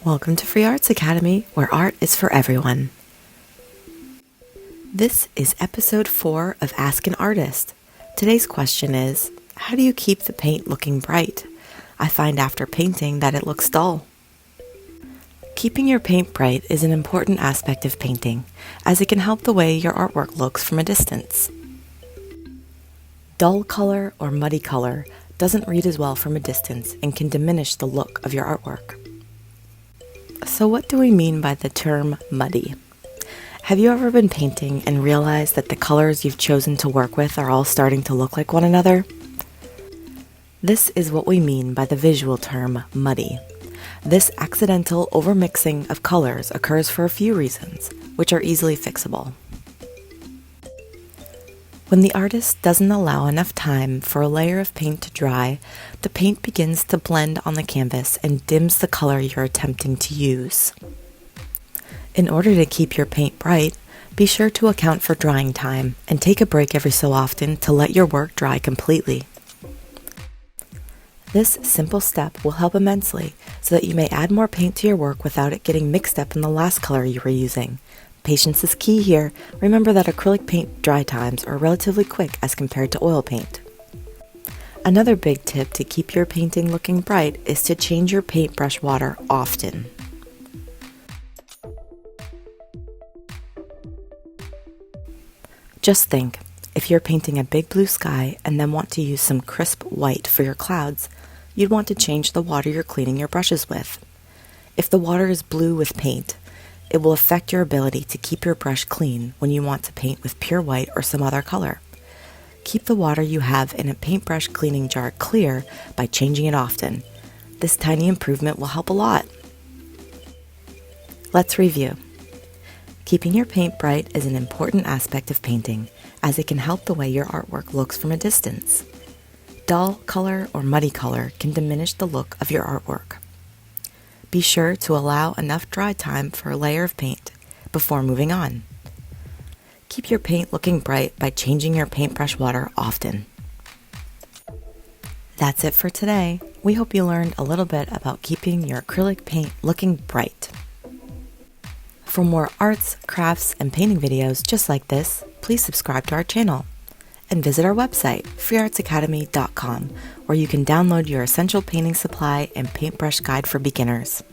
Welcome to Free Arts Academy, where art is for everyone. This is episode 4 of Ask an Artist. Today's question is, how do you keep the paint looking bright? I find after painting that it looks dull. Keeping your paint bright is an important aspect of painting, as it can help the way your artwork looks from a distance. Dull color or muddy color doesn't read as well from a distance and can diminish the look of your artwork. So what do we mean by the term muddy? Have you ever been painting and realized that the colors you've chosen to work with are all starting to look like one another? This is what we mean by the visual term muddy. This accidental overmixing of colors occurs for a few reasons, which are easily fixable. When the artist doesn't allow enough time for a layer of paint to dry, the paint begins to blend on the canvas and dims the color you're attempting to use. In order to keep your paint bright, be sure to account for drying time and take a break every so often to let your work dry completely. This simple step will help immensely so that you may add more paint to your work without it getting mixed up in the last color you were using. Patience is key here. Remember that acrylic paint dry times are relatively quick as compared to oil paint. Another big tip to keep your painting looking bright is to change your paintbrush water often. Just think, if you're painting a big blue sky and then want to use some crisp white for your clouds, you'd want to change the water you're cleaning your brushes with. If the water is blue with paint, it will affect your ability to keep your brush clean when you want to paint with pure white or some other color. Keep the water you have in a paintbrush cleaning jar clear by changing it often. This tiny improvement will help a lot. Let's review. Keeping your paint bright is an important aspect of painting, as it can help the way your artwork looks from a distance. Dull color or muddy color can diminish the look of your artwork. Be sure to allow enough dry time for a layer of paint before moving on. Keep your paint looking bright by changing your paintbrush water often. That's it for today. We hope you learned a little bit about keeping your acrylic paint looking bright. For more arts, crafts, and painting videos just like this, please subscribe to our channel and visit our website, freeartsacademy.com, where you can download your essential painting supply and paintbrush guide for beginners.